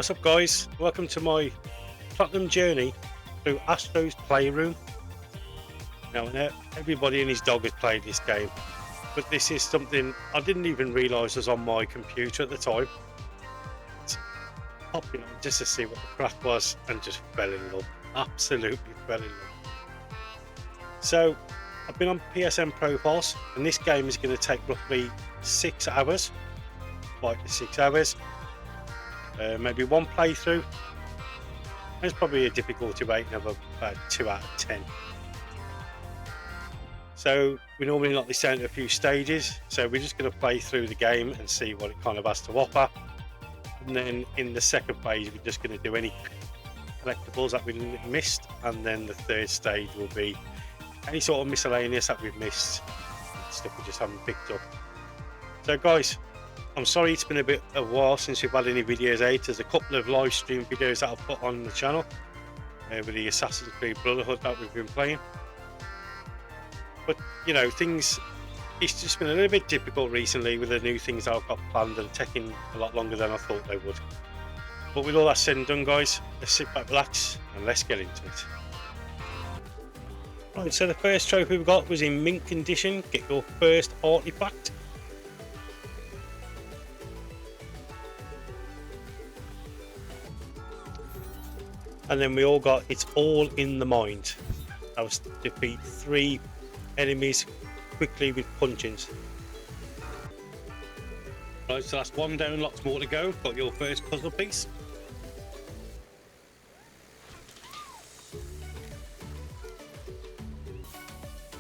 What's up, guys? Welcome to my platinum journey through Astro's Playroom. Now, everybody and his dog has played this game, but this is something I didn't even realise was on my computer at the time. Popping on just to see what the crack was and just fell in love. Absolutely fell in love. So, I've been on PSN profiles, and this game is going to take roughly 6 hours. 5 to 6 hours. Maybe one playthrough. There's probably a difficulty rating of about 2 out of 10. So we normally knock this down to a few stages. So we're just going to play through the game and see what it kind of has to offer. And then in the second phase, we're just going to do any collectibles that we missed. And then the third stage will be any sort of miscellaneous that we've missed, stuff we just haven't picked up. So guys, I'm sorry it's been a bit of a while since we've had any videos out. There's a couple of live stream videos that I've put on the channel with the Assassin's Creed Brotherhood that we've been playing. But you know, it's just been a little bit difficult recently with the new things that I've got planned and taking a lot longer than I thought they would. But with all that said and done, guys, let's sit back, relax, and let's get into it. Right, so the first trophy we got was in mint condition. Get your first artifact. And then we all got It's All in the Mind. That was to defeat 3 enemies quickly with punchings. Right, so that's one down, lots more to go. Got your first puzzle piece.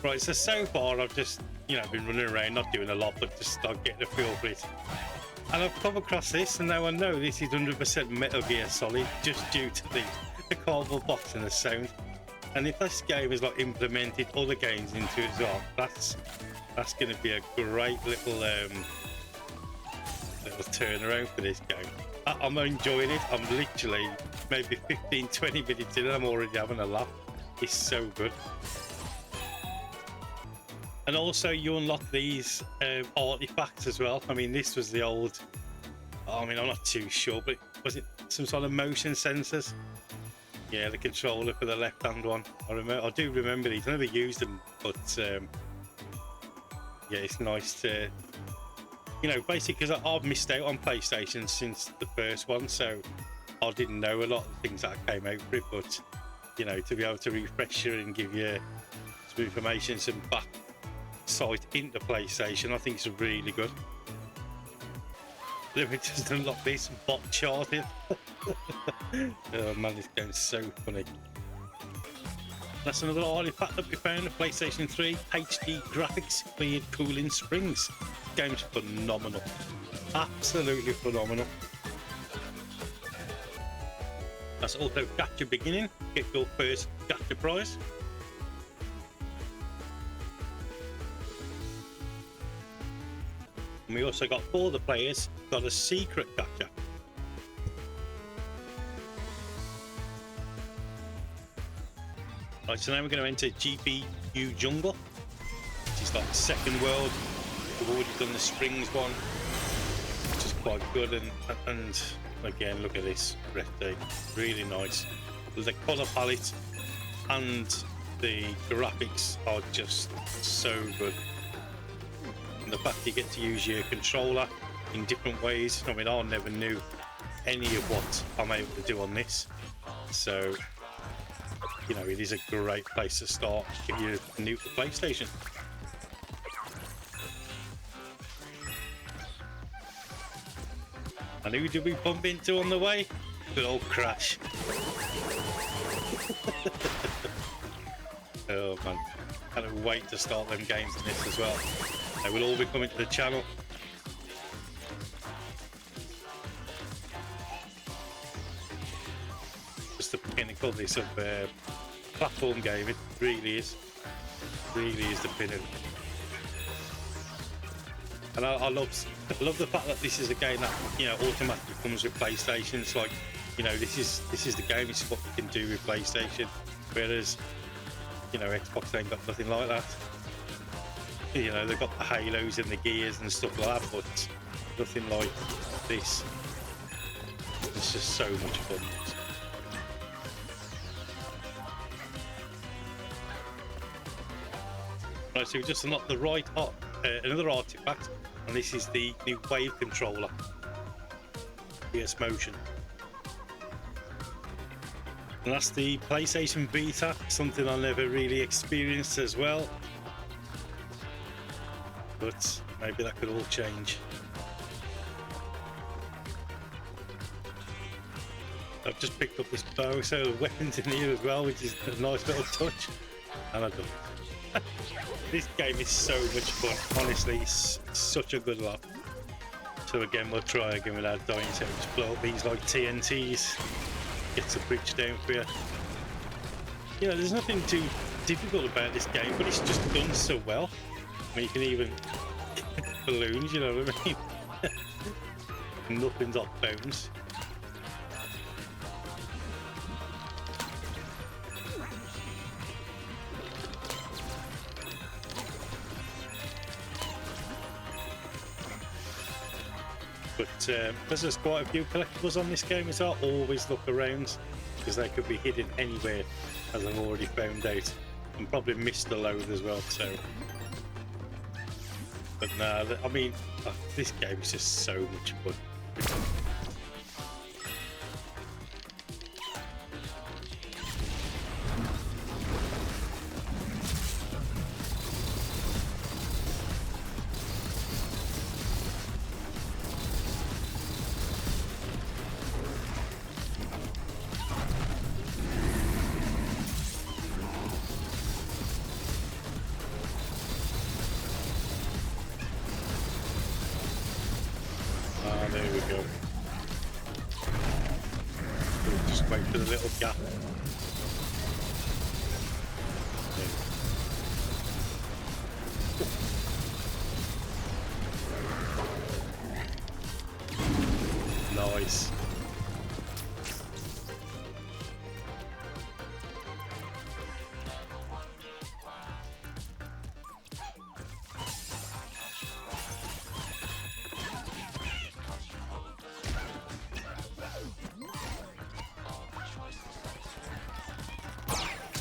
Right, so far I've just, been running around, not doing a lot, but just start getting a feel for it. And I've come across this, and now I know this is 100% Metal Gear Solid, just due to the cardboard box and the sound. And if this game has implemented other games into it as well, that's going to be a great little turnaround for this game. I'm enjoying it. I'm literally maybe 15-20 minutes in and I'm already having a laugh. It's so good. And also you unlock these artifacts as well. I mean, this was the old, I'm not too sure, but was it some sort of motion sensors? Yeah, the controller for the left-hand one. I do remember these. I never used them, but yeah, it's nice to, basically because I've missed out on PlayStation since the first one, so I didn't know a lot of the things that came out for it. But to be able to refresh you and give you some information, some back sight into PlayStation, I think it's really good. Let me just unlock this bot charting. Oh man, this game's so funny. That's another artifact that we found, a PlayStation 3 HD graphics cleared cooling springs. This game's phenomenal. Absolutely phenomenal. That's also Gacha beginning. Get your first Gacha prize. And we also got, for the players, got a secret gacha. Right, so now we're going to enter GPU Jungle, which is like the second world. We've already done the Springs one, which is quite good, and again, look at this, breathtaking, really nice. The colour palette and the graphics are just so good. And the fact you get to use your controller in different ways. I mean, I never knew any of what I'm able to do on this, so it is a great place to start if you're new to PlayStation. And who did we bump into on the way? Good old Crash. Oh man, can't wait to start them games in this as well. They will all be coming to the channel. Just the pinnacle this of platform game. It really is. Really is the pinnacle. And I love the fact that this is a game that automatically comes with PlayStation. It's like this is the game. It's what you can do with PlayStation. Whereas Xbox ain't got nothing like that. They've got the Halos and the Gears and stuff like that, but nothing like this. It's just so much fun. Right, so we just unlocked the another artifact, and this is the new wave controller. PS Motion. And that's the PlayStation Vita, something I never really experienced as well. But maybe that could all change. I've just picked up this bow, so the weapons in here as well, which is a nice little touch. And I've done it. This game is so much fun, honestly, it's such a good laugh. So again, we'll try again without dying, so just blow up these like TNTs, get the bridge down for you. You know, there's nothing too difficult about this game, but it's just done so well. I mean, you can even balloons, you know what I mean? Nothing's off bounds. But because there's quite a few collectibles on this game as well, always look around because they could be hidden anywhere, as I've already found out, and probably missed a load as well. So, but nah, I mean, this game is just so much fun. There we go. We'll just wait for the little gap. Nice.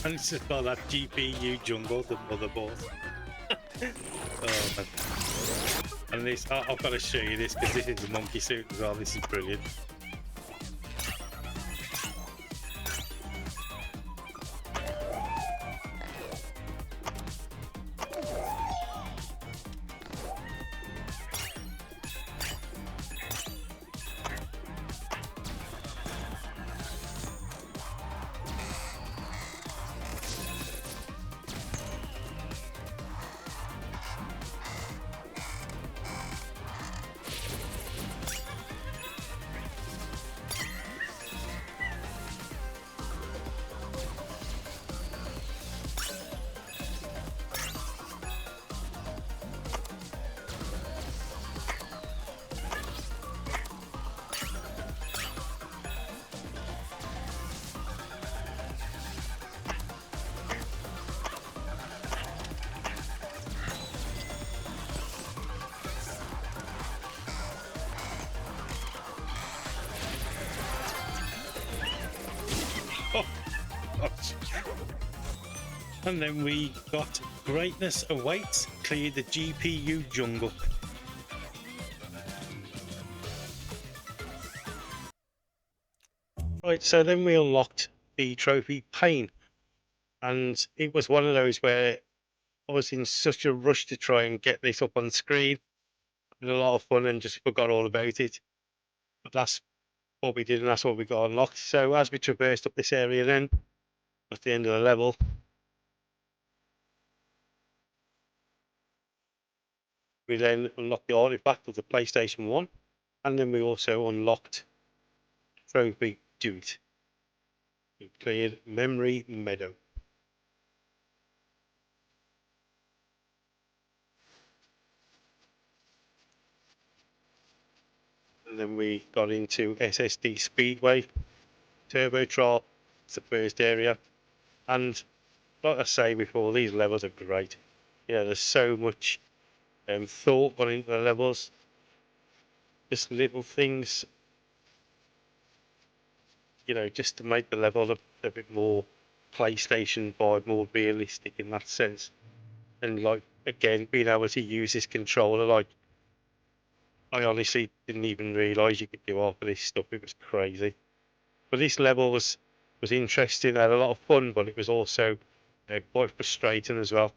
And it's just got that GPU jungle, the motherboard. Oh man. And this, I've got to show you this because this is the monkey suit as well. This is brilliant. And then we got Greatness Awaits, clear the GPU jungle. Right, so then we unlocked the trophy Pain. And it was one of those where I was in such a rush to try and get this up on screen. It was a lot of fun and just forgot all about it. But that's what we did and that's what we got unlocked. So as we traversed up this area then, at the end of the level, we then unlocked the artifact of the PlayStation 1, and then we also unlocked Trophy Do It. We cleared Memory Meadow. And then we got into SSD Speedway, Turbo Trial, it's the first area. And like I say before, these levels are great. Yeah, there's so much thought gone into the levels. Just little things you know, just to make the level a bit more PlayStation vibe, more realistic in that sense. And like again, being able to use this controller, like I honestly didn't even realise you could do all of this stuff. It was crazy. But this level was interesting. I had a lot of fun, but it was also quite frustrating as well,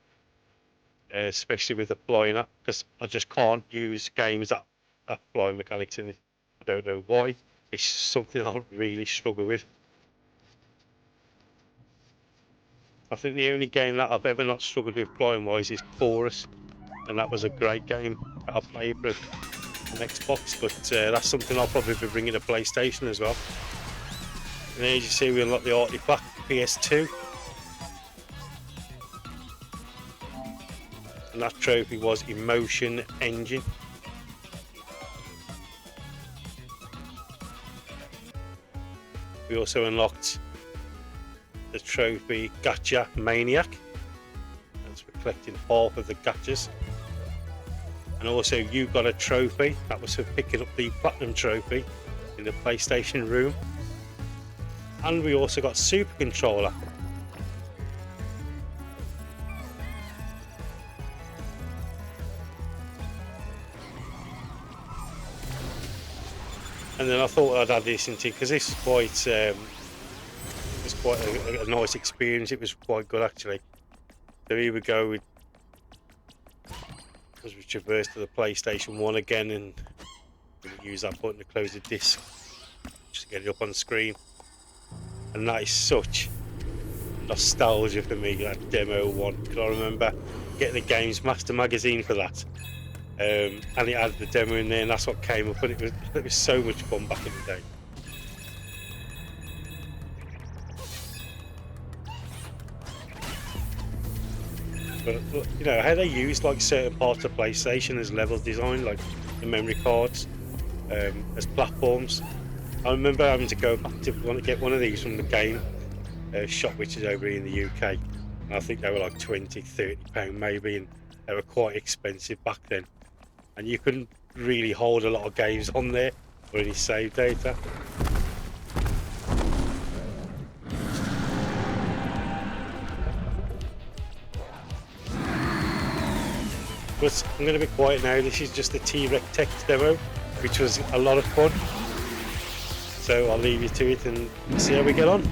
especially with the flying up, because I just can't use games that have flying mechanics in it. I don't know why. It's something I really struggle with. I think the only game that I've ever not struggled with flying wise is Chorus, and that was a great game that I played for an Xbox. But that's something I'll probably be bringing to PlayStation as well. And as you see, we unlock the artifact PS2, and that trophy was Emotion Engine. We also unlocked the trophy Gacha Maniac. That's for collecting half of the gachas. And also you got a trophy, that was for picking up the Platinum trophy in the PlayStation room. And we also got Super Controller. And then I thought I'd add this into, because this is quite a nice experience. It was quite good actually. So here we go, as we traverse to the PlayStation 1 again, and we use that button to close the disc just to get it up on the screen. And that is such nostalgia for me, that demo one, because I remember getting the Games Master magazine for that, and it had the demo in there, and that's what came up, and it was so much fun back in the day. But you know how they use like certain parts of PlayStation as level design, like the memory cards, as platforms. I remember having to go back to want to get one of these from the game shop, which is over in the UK. And I think they were like £20-30 maybe, and they were quite expensive back then. And you couldn't really hold a lot of games on there or any save data. But I'm going to be quiet now. This is just the T-Rex text demo, which was a lot of fun. So I'll leave you to it and see how we get on.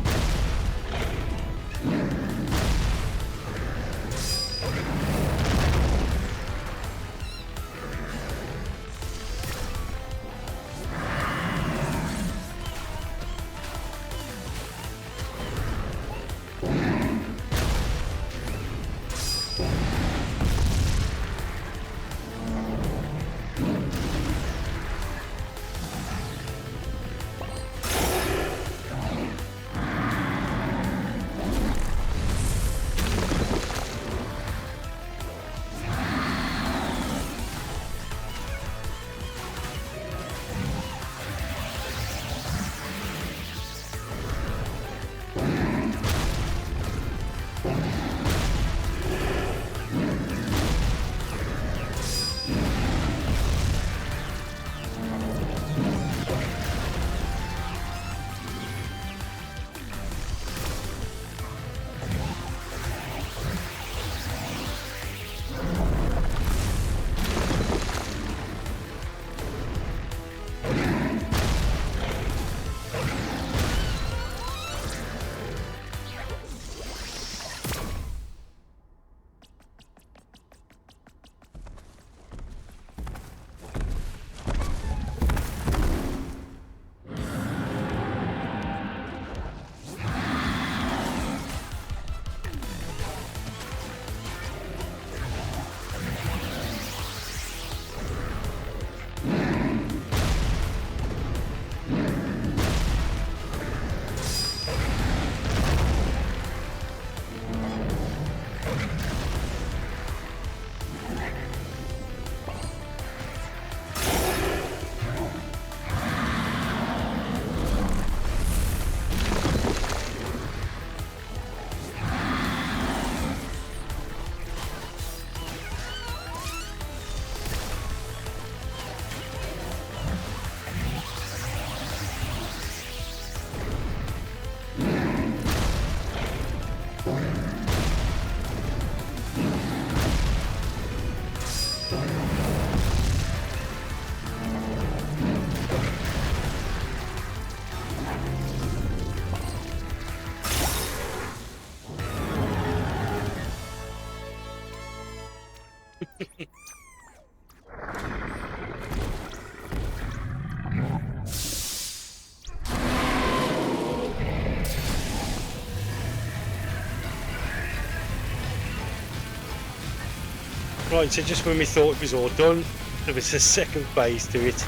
Right, so just when we thought it was all done, there was a second phase to it.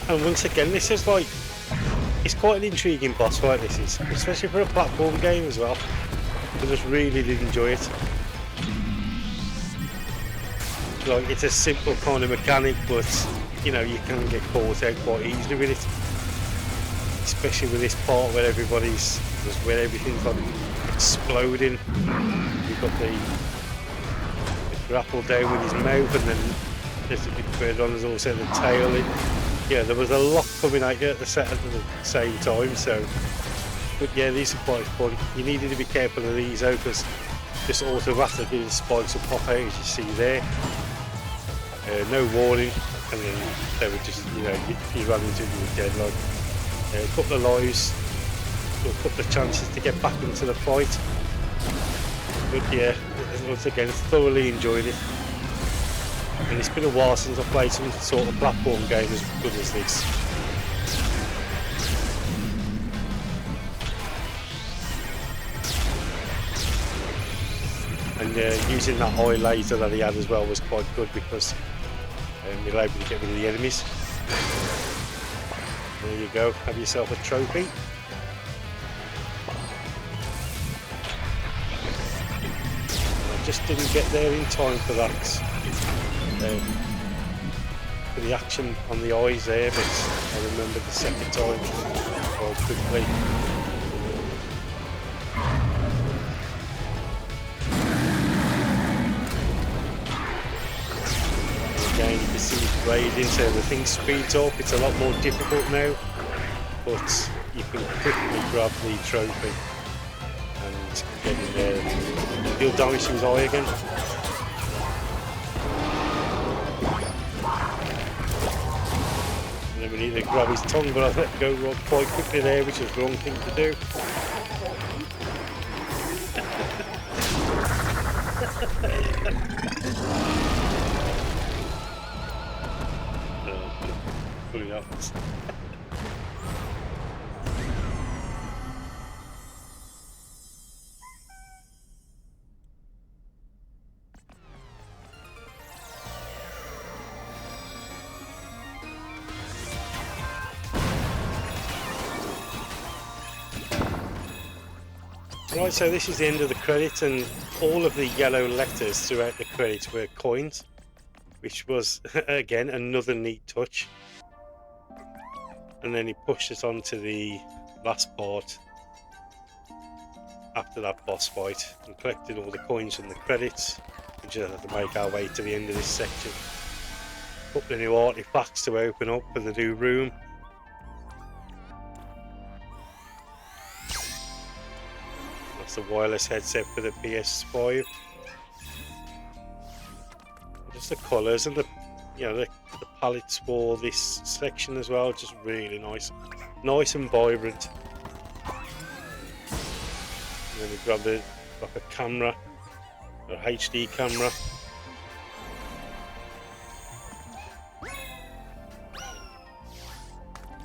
And once again, this is like, it's quite an intriguing boss fight, this is, especially for a platform game as well. I just really did enjoy it. Like, it's a simple kind of mechanic, but you know, you can get caught out quite easily with it. Especially with this part where where everything's like exploding. You've got the grapple down with his mouth, and then just a bit further on there's also the tail. Yeah, there was a lot coming at you at the same time, so. But yeah, these are quite fun. You needed to be careful of these though, because just automatically the spikes will pop out, as you see there. No warning, and then they would just, you know, if you ran into it, you were dead. Like a couple of lives, or a couple of chances to get back into the fight. But yeah, once again, thoroughly enjoyed it. And it's been a while since I played some sort of platform game as good as this. And using that eye laser that he had as well was quite good, because we were able to get rid of the enemies. There you go, have yourself a trophy. I just didn't get there in time for that. For the action on the eyes there, but I remember the second time quite quickly. Again, you can see it grading, so the thing speeds up. It's a lot more difficult now, but you can quickly grab the trophy and get in there. Deal damage to his eye again. And then we need to grab his tongue, but I let go quite quickly there, which was the wrong thing to do. Pulling up. Right, so this is the end of the credits, and all of the yellow letters throughout the credits were coins, which was again another neat touch. And then he pushed us on to the last part after that boss fight and collected all the coins from the credits. We just have to make our way to the end of this section. A couple of new artifacts to open up for the new room. That's the wireless headset for the PS5. Just the colours and the palettes for this section as well, just really nice and vibrant. And then we grabbed like a camera, or HD camera.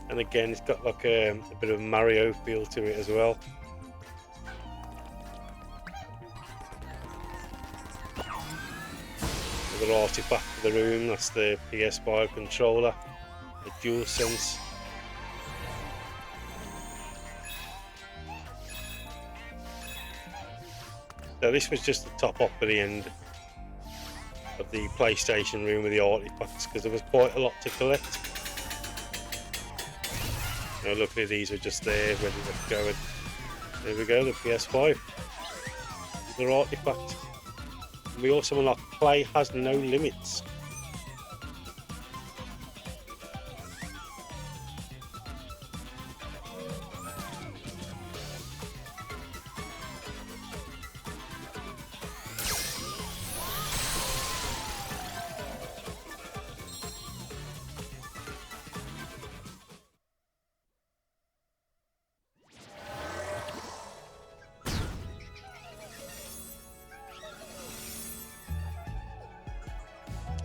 And again, it's got like a bit of Mario feel to it as well. Another artifact for the room, that's the PS5 controller, the DualSense. So this was just the top off at the end of the PlayStation room with the artifacts, because there was quite a lot to collect. Now, luckily these were just there, ready to go. And there we go, the PS5. Another artifact. And we also unlock Play Has No Limits.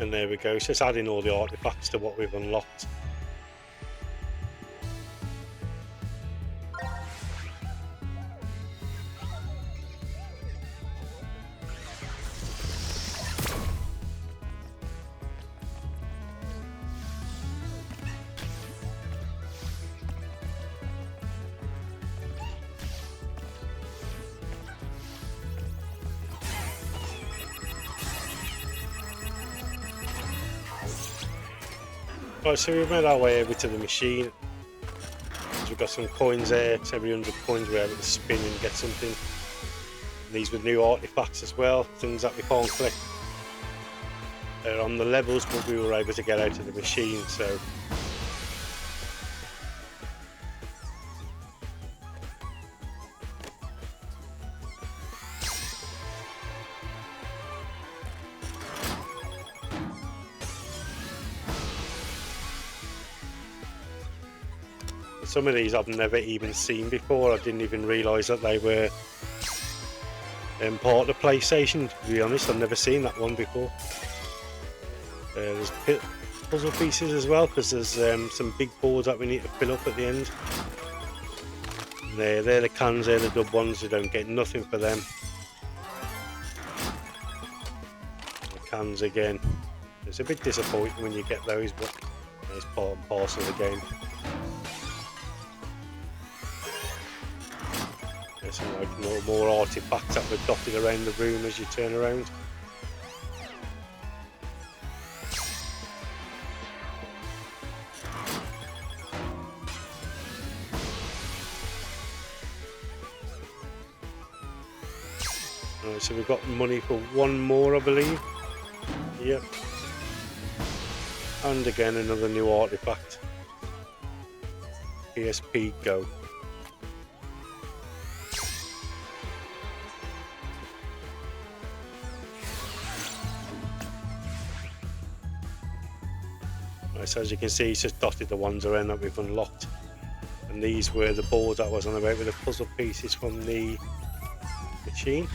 And there we go, so it's adding all the artifacts to what we've unlocked. Right, so we've made our way over to the machine. So we've got some coins there. So every 100 coins we're able to spin and get something. And these were new artifacts as well, things that we can't collect on the levels, but we were able to get out of the machine. So some of these I've never even seen before. I didn't even realise that they were part of the PlayStation, to be honest. I've never seen that one before. There's puzzle pieces as well, because there's some big boards that we need to fill up at the end. And they're the cans, they're the dub ones. You don't get nothing for them. The cans again. It's a bit disappointing when you get those, but it's part and parcel of the game. There's some like more artifacts that were dotted around the room as you turn around. Right, so we've got money for one more, I believe. Yep. And again another new artifact. PSP Go. Right, so as you can see, it's just dotted the ones around that we've unlocked. And these were the boards that I was on about with the puzzle pieces from the machine.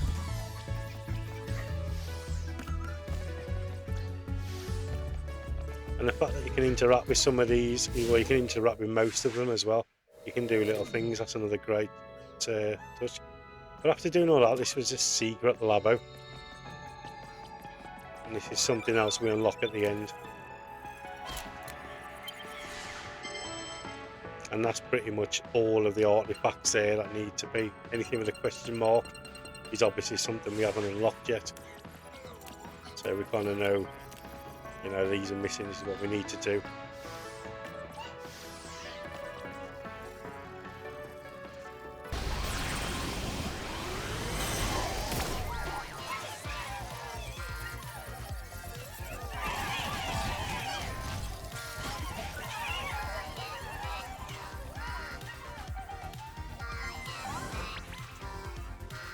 And the fact that you can interact with some of these, well, you can interact with most of them as well. You can do little things, that's another great touch. But after doing all that, this was a secret labo. And this is something else we unlock at the end. And that's pretty much all of the artifacts there that need to be. Anything with a question mark is obviously something we haven't unlocked yet. So we kind of know, you know, these are missing, this is what we need to do.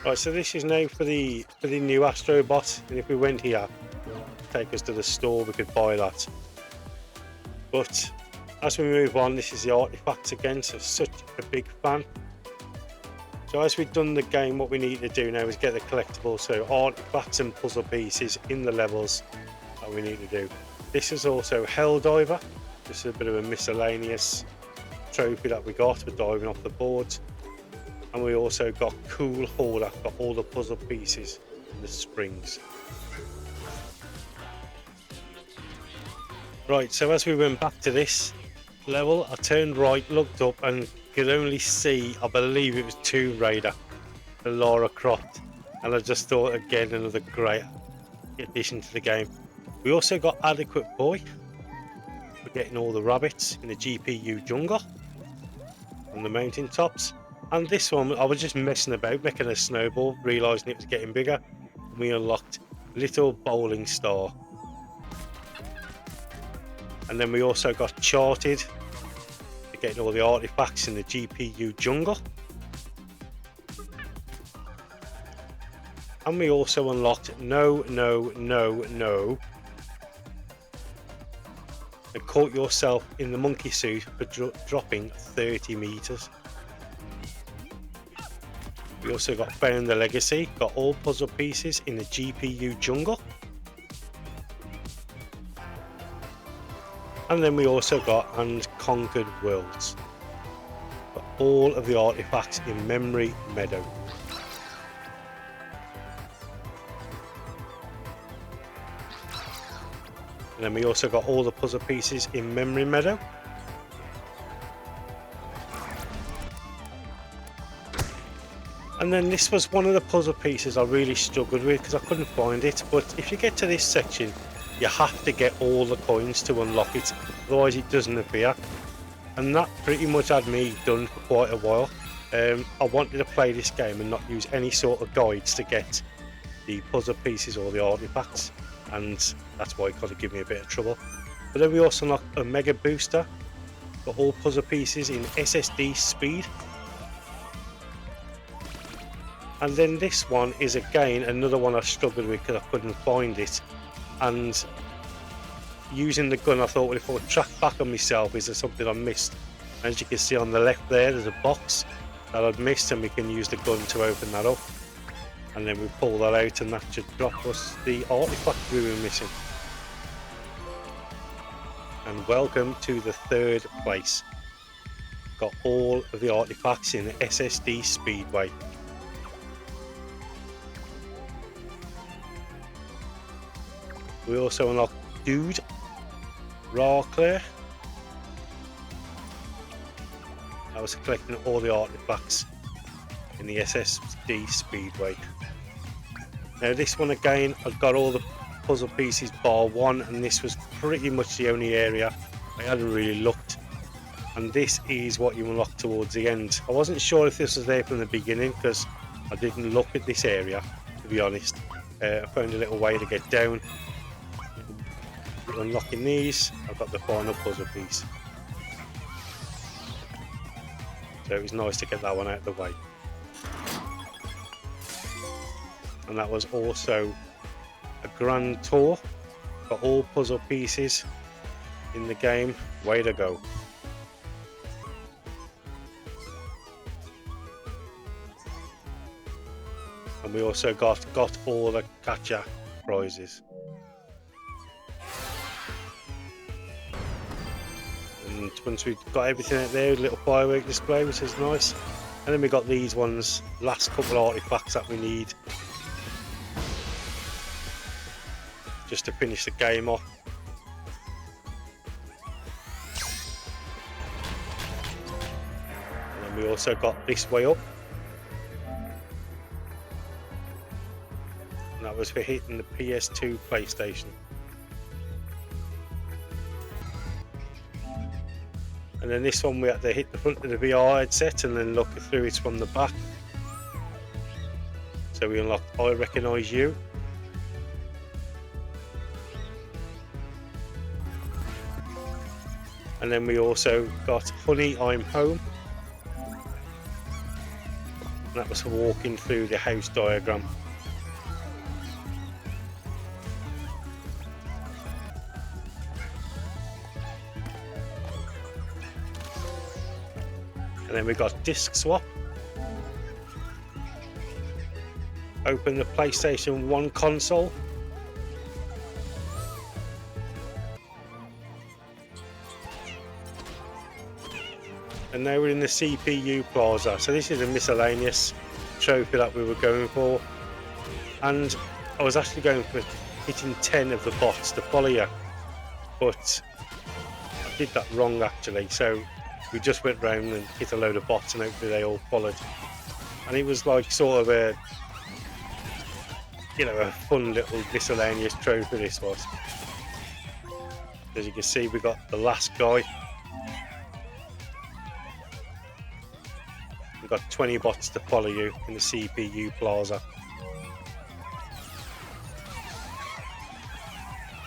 Right, so this is now for the new Astro bot, and if we went here, take us to the store, we could buy that. But as we move on, this is the artifacts again, so such a big fan. So as we've done the game, what we need to do now is get the collectibles, so artifacts and puzzle pieces in the levels that we need to do. This is also Helldiver, just a bit of a miscellaneous trophy that we got for diving off the boards. And we also got Cool Hauler, got all the puzzle pieces and the springs. Right, so as we went back to this level, I turned right, looked up and could only see, I believe it was Tomb Raider, the Lara Croft. And I just thought, again, another great addition to the game. We also got Adequate Boy. We're getting all the rabbits in the GPU jungle on the mountain tops. And this one, I was just messing about, making a snowball, realising it was getting bigger. And we unlocked Little Bowling Star. And then we also got Charted, getting all the artifacts in the GPU jungle. And we also unlocked No, and caught yourself in the monkey suit for dropping 30 meters. We also got Found the Legacy, got all puzzle pieces in the GPU jungle. And then we also got And Conquered Worlds. Got all of the artifacts in Memory Meadow. And then we also got all the puzzle pieces in Memory Meadow. And then this was one of the puzzle pieces I really struggled with because I couldn't find it. But if you get to this section, you have to get all the coins to unlock it, otherwise it doesn't appear. And that pretty much had me done for quite a while. I wanted to play this game and not use any sort of guides to get the puzzle pieces or the artifacts, and that's why it kind of gave me a bit of trouble. But then we also unlocked a mega booster, got all puzzle pieces in SSD speed. And then this one is again another one I struggled with because I couldn't find it, and using the gun I thought, well, if I would track back on myself, is there something I missed? As you can see on the left there's a box that I'd missed, and we can use the gun to open that up, and then we pull that out and that should drop us the artifact we were missing. And welcome to the third place. Got all of the artifacts in the SSD Speedway. We also unlocked Dude, Raclair. I was collecting all the artifacts in the SSD Speedway. Now this one again, I've got all the puzzle pieces bar one, and this was pretty much the only area I hadn't really looked. And this is what you unlock towards the end. I wasn't sure if this was there from the beginning because I didn't look at this area, to be honest. I found a little way to get down. Unlocking these, I've got the final puzzle piece. So it was nice to get that one out of the way. And that was also a grand tour. Got all puzzle pieces in the game. Way to go. And we also got all the gacha prizes. And once we got everything out there, a little firework display, which is nice. And then we got these ones, last couple of artifacts that we need just to finish the game off. And then we also got this way up, and that was for hitting the PS2 PlayStation. And then this one we had to hit the front of the VR headset and then look through it from the back. So we unlocked I Recognise You. And then we also got Honey, I'm Home. And that was for walking through the house diagram. And then we got Disc Swap. Open the PlayStation 1 console. And now we're in the CPU Plaza. So this is a miscellaneous trophy that we were going for. And I was actually going for hitting 10 of the bots to follow you. But I did that wrong actually. So we just went round and hit a load of bots and hopefully they all followed. And it was like sort of a, you know, a fun little miscellaneous trophy this was. As you can see, we got the last guy. We've got 20 bots to follow you in the CPU Plaza.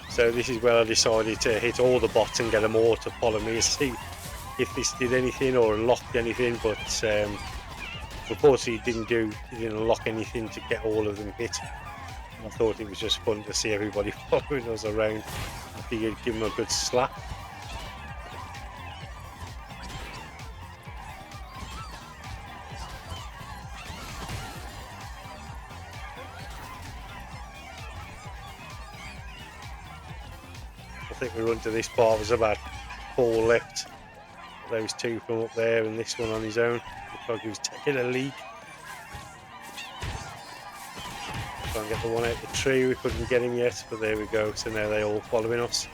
So this is where I decided to hit all the bots and get them all to follow me and see if this did anything or unlocked anything, but unfortunately it didn't unlock anything to get all of them hit. I thought it was just fun to see everybody following us around. I figured give them a good slap. think we run to this part. There's about 4 left. Those 2 from up there and this one on his own. Looks like he was taking a leak. Try and get the one out the tree. We couldn't get him yet, but there we go. So now they're all following us.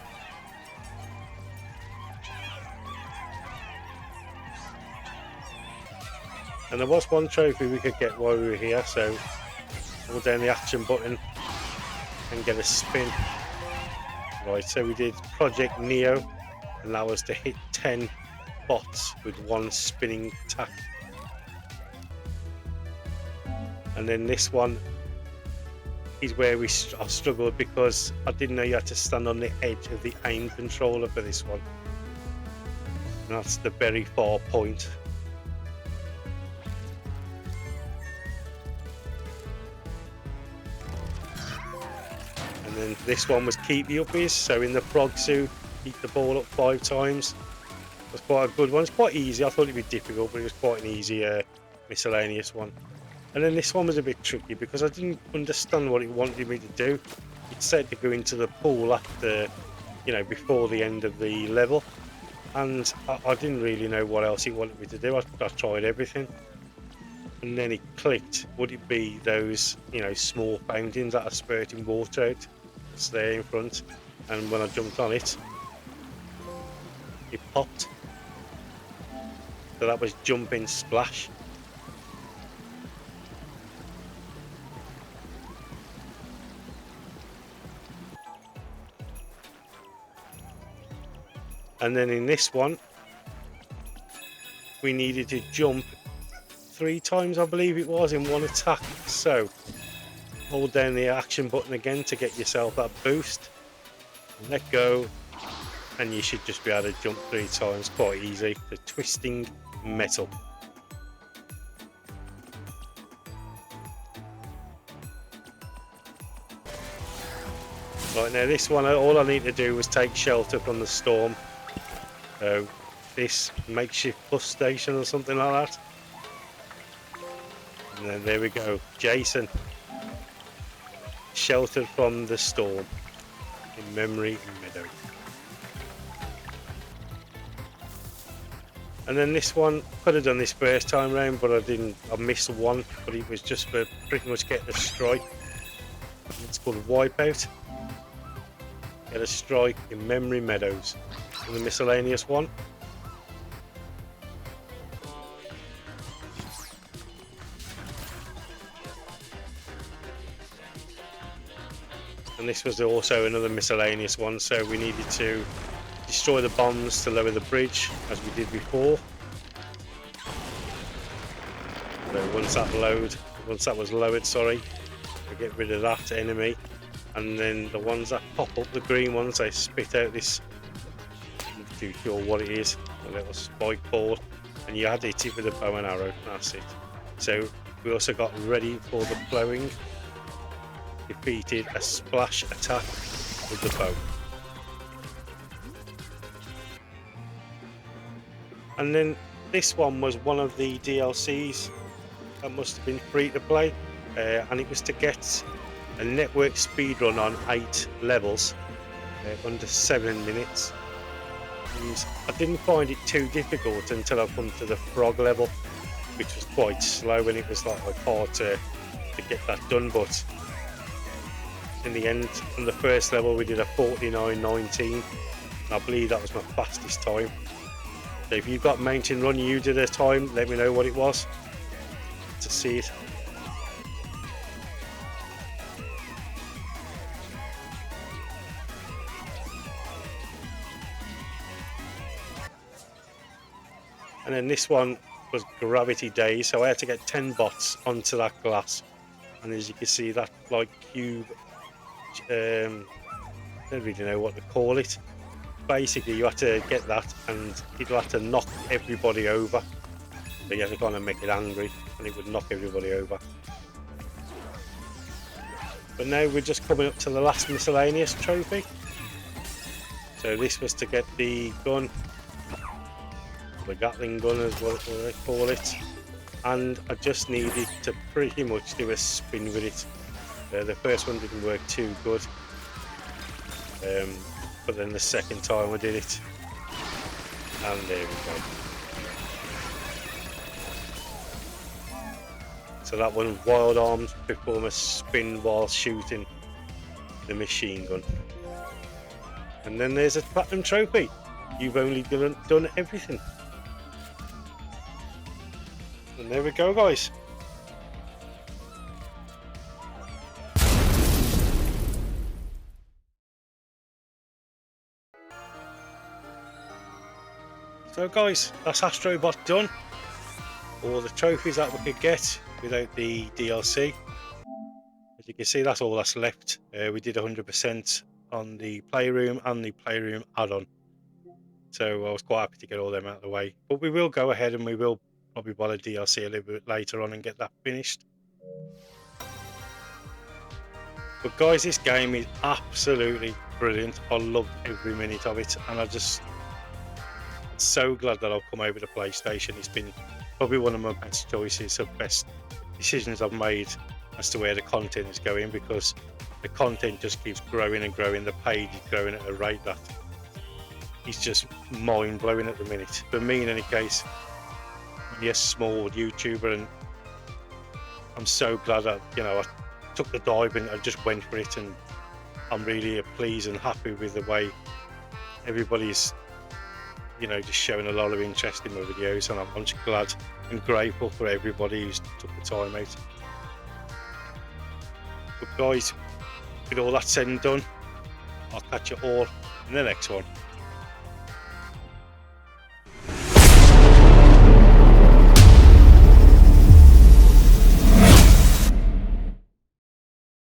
And there was one trophy we could get while we were here, so hold down the action button and get a spin. Right, so we did Project Neo, and that was to hit 10 bots with 1 spinning attack. And then this one is where I struggled because I didn't know you had to stand on the edge of the aim controller for this one. And that's the very far point. And then this one was keep the uppies, so in the frog suit, keep the ball up 5 times. It was quite a good one. It's quite easy. I thought it'd be difficult, but it was quite an easy miscellaneous one. And then this one was a bit tricky because I didn't understand what it wanted me to do. It said to go into the pool after, before the end of the level, and I didn't really know what else it wanted me to do. I tried everything, and then it clicked. Would it be those, small fountains that are spurting water out? It's there in front, and when I jumped on it, it popped. So that was jumping splash. And then in this one, we needed to jump 3 times, I believe it was, in one attack. So hold down the action button again to get yourself that boost. Let go, and you should just be able to jump 3 times, quite easy. The twisting metal. Right, now this one, all I need to do was take shelter from the storm. So this makeshift bus station or something like that. And then there we go, Jason, sheltered from the storm in Memory Meadow. And then this one, could have done this first time round, but I didn't. I missed one, but it was just for pretty much getting a strike. It's called Wipeout. Get a strike in Memory Meadows. And the miscellaneous one. And this was also another miscellaneous one, so we needed to destroy the bombs to lower the bridge as we did before. So once that was lowered, we get rid of that enemy, and then the ones that pop up, the green ones, they spit out this, I'm not too sure what it is, a little spike ball, and you had to hit it with a bow and arrow. That's it. So we also got ready for the blowing. Defeated a splash attack with the bow. And then this one was one of the DLCs that must have been free to play, and it was to get a network speedrun on 8 levels under 7 minutes. And I didn't find it too difficult until I come to the frog level, which was quite slow, and it was like hard to get that done. But in the end, on the first level, we did a 49:19, and I believe that was my fastest time. So if you've got Mountain Run, you did a time, let me know what it was to see it. And then this one was Gravity Days, so I had to get 10 bots onto that glass, and as you can see, that like cube, I don't really know what to call it. Basically you had to get that, and it'll have to knock everybody over, so you have to kind of make it angry, and it would knock everybody over. But now we're just coming up to the last miscellaneous trophy. So this was to get the gun, the Gatling gun is what they call it, and I just needed to pretty much do a spin with it. The first one didn't work too good, but then the second time we did it, and there we go. So that one, wild arms perform a spin while shooting the machine gun. And then there's a platinum trophy. You've only done everything. And there we go, guys. So guys, that's Astro Bot done. All the trophies that we could get without the DLC. As you can see, that's all that's left. We did 100% on the Playroom and the Playroom add-on. So I was quite happy to get all them out of the way. But we will go ahead and we will probably buy the DLC a little bit later on and get that finished. But guys, this game is absolutely brilliant. I loved every minute of it, and I'm so glad that I've come over to PlayStation. It's been probably one of my best choices, of best decisions I've made as to where the content is going, because the content just keeps growing and growing. The page is growing at a rate that is just mind-blowing at the minute. For me, in any case, I'm a small YouTuber, and I'm so glad that, you know, I took the dive and I just went for it, and I'm really pleased and happy with the way everybody's, you know, just showing a lot of interest in my videos, and I'm just glad and grateful for everybody who's took the time out. But guys, with all that said and done, I'll catch you all in the next one.